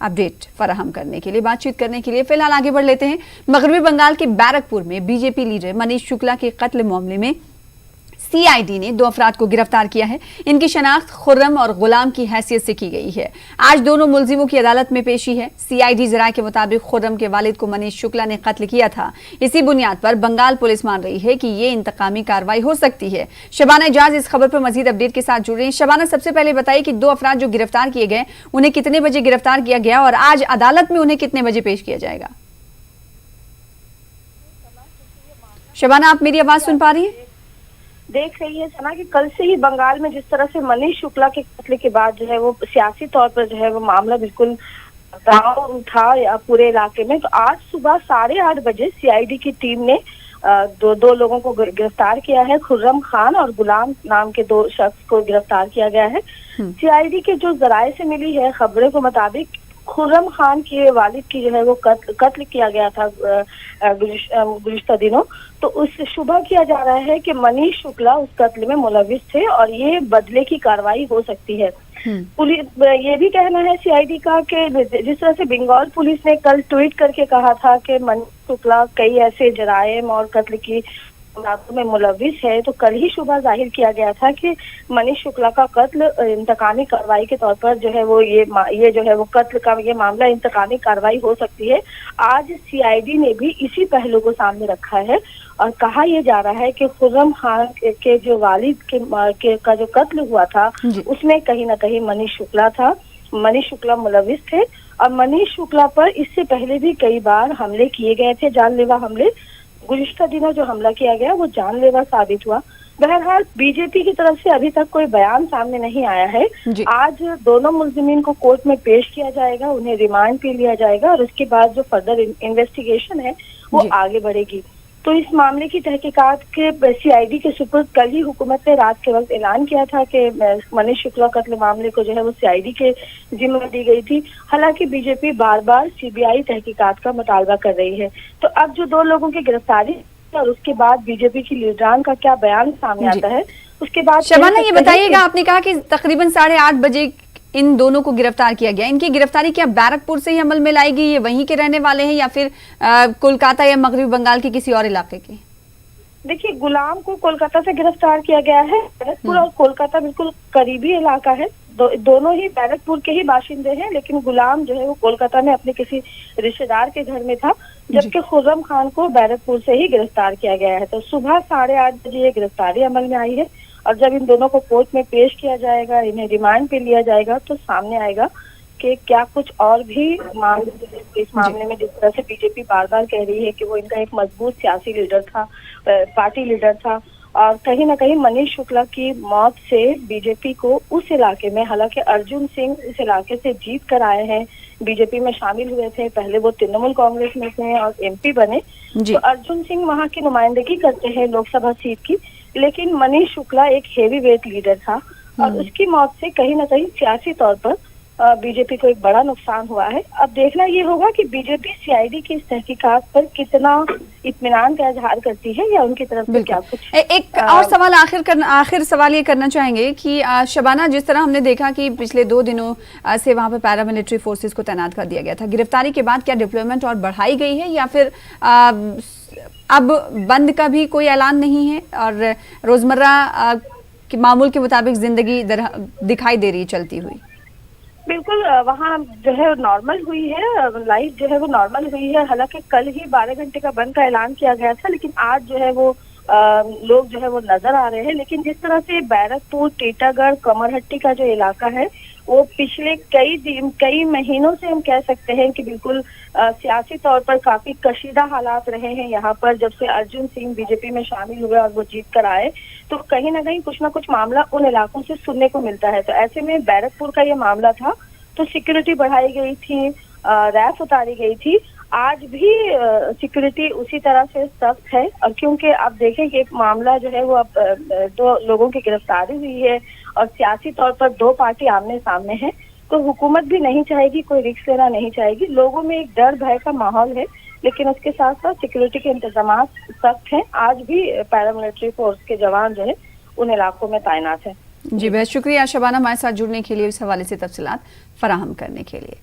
Update फराहम करने के लिए, बातचीत करने के लिए। फिलहाल आगे बढ़ लेते हैं। मगरबी बंगाल के बैरकपुर में बीजेपी लीडर मनीष शुक्ला के कत्ल मामले में सीआईडी ने 2 अफराद को गिरफ्तार किया है। इनकी शनाख्त खुर्रम और गुलाम की हैसियत से की गई है। आज दोनों मुलजिमों की अदालत में पेशी है। सीआईडी जराये के मुताबिक खुर्रम के वालिद को मनीष शुक्ला ने कत्ल किया था। इसी बुनियाद पर बंगाल पुलिस मान रही है कि ये इंतकामी कार्रवाई हो सकती है। शबाना इजाज इस खबर पर मजीद अपडेट के साथ जुड़ रही हैं। शबाना, सबसे पहले बताइए कि 2 अफराद जो गिरफ्तार किए गए उन्हें कितने बजे गिरफ्तार किया गया और आज अदालत में उन्हें कितने बजे पेश किया जाएगा? शबाना, आप मेरी आवाज सुन पा रही हैं? देख रही है सना कि कल से ही बंगाल में जिस तरह से मनीष शुक्ला के कत्ल के बाद जो है वो सियासी तौर पर जो है वो मामला बिल्कुल दबाव उठा या पूरे इलाके में। तो आज सुबह 8:30 बजे सीआईडी की टीम ने दो लोगों को गिरफ्तार किया है। खुर्रम खान और गुलाम नाम के 2 शख्स को गिरफ्तार किया गया है। सीआईडी के जो जराये से मिली है खबरों के मुताबिक खुर्रम खान के वालिद की जो है वो कत्ल किया गया था गुज़िश्ता दिनों। तो उस शुबह किया जा रहा है कि मनीष शुक्ला उस कत्ल में मुलविस थे और ये बदले की कार्रवाई हो सकती है। पुलिस ये भी कहना है सीआईडी का कि जिस तरह से बंगाल पुलिस ने कल ट्वीट करके कहा था कि मनीष शुक्ला कई ऐसे जराइम और कत्ल की वाक़ों में मुलविस है, तो कल ही सुबह जाहिर किया गया था कि मनीष शुक्ला का कत्ल इंतकामी कार्रवाई के तौर पर जो है वो ये जो है वो कत्ल का ये मामला इंतकामी कार्रवाई हो सकती है। आज सीआईडी ने भी इसी पहलू को सामने रखा है और कहा यह जा रहा है कि खुर्रम खान के जो वालिद का जो कत्ल हुआ था उसमें कहीं ना कहीं मनीष शुक्ला था। मनीष शुक्ला मुलविस थे और मनीष शुक्ला पर इससे पहले भी कई बार हमले किए गए थे, जानलेवा हमले। गुज़िश्ता दिनों जो हमला किया गया वो जानलेवा साबित हुआ। बहरहाल बीजेपी की तरफ से अभी तक कोई बयान सामने नहीं आया है। आज दोनों मुल्जिमीन को कोर्ट में पेश किया जाएगा, उन्हें रिमांड पे लिया जाएगा और उसके बाद जो फर्दर इन्वेस्टिगेशन है वो आगे बढ़ेगी। तो इस मामले की तहकीकात के सीआईडी के सुपुर्द कल ही हुकूमत ने रात के वक्त ऐलान किया था कि मनीष शुक्ला कत्ल मामले को जो है वो सीआईडी के जिम्मे दी गई थी। हालांकि बीजेपी बार बार सीबीआई तहकीकात का मुतालबा कर रही है। तो अब जो 2 लोगों की गिरफ्तारी और उसके बाद बीजेपी की लीडरान का क्या बयान सामने आता है उसके बाद। शबाना, ये बताइएगा, आपने कहा कि तकरीबन 8:30 बजे इन दोनों को गिरफ्तार किया गया। इनकी गिरफ्तारी क्या बैरकपुर से ही अमल में लाएगी? ये वहीं के रहने वाले हैं या फिर कोलकाता या मगरबी बंगाल के किसी और इलाके के? देखिए, गुलाम को कोलकाता से गिरफ्तार किया गया है। बैरकपुर और कोलकाता बिल्कुल करीबी इलाका है। दोनों ही बैरकपुर के ही बाशिंदे हैं, लेकिन गुलाम जो है वो कोलकाता में अपने किसी रिश्तेदार के घर में था, जबकि खुर्रम खान को बैरकपुर से ही गिरफ्तार किया गया है। तो सुबह 8:30 बजे ये गिरफ्तारी अमल में आई है और जब इन दोनों को कोर्ट में पेश किया जाएगा, इन्हें रिमांड पे लिया जाएगा, तो सामने आएगा कि क्या कुछ और भी इस मामले में। जिस तरह से बीजेपी बार बार कह रही है कि वो इनका एक मजबूत सियासी लीडर था, पार्टी लीडर था और कहीं ना कहीं मनीष शुक्ला की मौत से बीजेपी को उस इलाके में, हालांकि अर्जुन सिंह इस इलाके से जीत कर आए हैं, बीजेपी में शामिल हुए थे, पहले वो तृणमूल कांग्रेस में थे और एमपी बने, तो अर्जुन सिंह वहाँ की नुमाइंदगी करते हैं लोकसभा सीट की। लेकिन मनीष शुक्ला एक हेवी वेट लीडर था और उसकी मौत से कहीं ना कहीं सियासी तौर पर बीजेपी को एक बड़ा नुकसान हुआ है। अब देखना ये होगा कि बीजेपी सीआईडी की इस तहकीकात पर कितना इत्मीनान का इजहार करती है या उनकी तरफ से क्या कुछ। एक और सवाल आखिर सवाल ये करना चाहेंगे कि शबाना, जिस तरह हमने देखा कि पिछले 2 दिनों से वहां पर पैरामिलिट्री फोर्सेस को तैनात कर दिया गया था, गिरफ्तारी के बाद क्या डिप्लॉयमेंट और बढ़ाई गई है या फिर अब बंद का भी कोई ऐलान नहीं है और रोजमर्रा के मामूल के मुताबिक जिंदगी दिखाई दे रही चलती हुई? बिल्कुल, वहाँ जो है नॉर्मल हुई है, लाइफ जो है वो नॉर्मल हुई है। हालांकि कल ही 12 घंटे का बंद का ऐलान किया गया था, लेकिन आज जो है वो लोग जो है वो नजर आ रहे हैं। लेकिन जिस तरह से बैरकपुर, टीटागढ़, कमरहट्टी का जो इलाका है वो पिछले कई महीनों से हम कह सकते हैं कि बिल्कुल सियासी तौर पर काफी कशीदा हालात रहे हैं यहाँ पर। जब से अर्जुन सिंह बीजेपी में शामिल हुए और वो जीत कर आए, तो कहीं ना कहीं कुछ ना कुछ मामला उन इलाकों से सुनने को मिलता है। तो ऐसे में बैरकपुर का ये मामला था तो सिक्योरिटी बढ़ाई गई थी, रैफ उतारी गई थी। आज भी सिक्योरिटी उसी तरह से सख्त है और क्योंकि आप देखें कि एक मामला जो है वो अब 2 लोगों की गिरफ्तारी हुई है और सियासी तौर पर 2 पार्टी आमने सामने हैं, तो हुकूमत भी नहीं चाहेगी, कोई रिस्क लेना नहीं चाहेगी। लोगों में एक डर भय का माहौल है, लेकिन उसके साथ साथ सिक्योरिटी के इंतजाम सख्त हैं। आज भी पैरामिलिट्री फोर्स के जवान जो है उन इलाकों में तैनात है। जी, बहुत शुक्रिया शबाना हमारे साथ जुड़ने के लिए, इस हवाले से तफसीलात फराहम करने के लिए।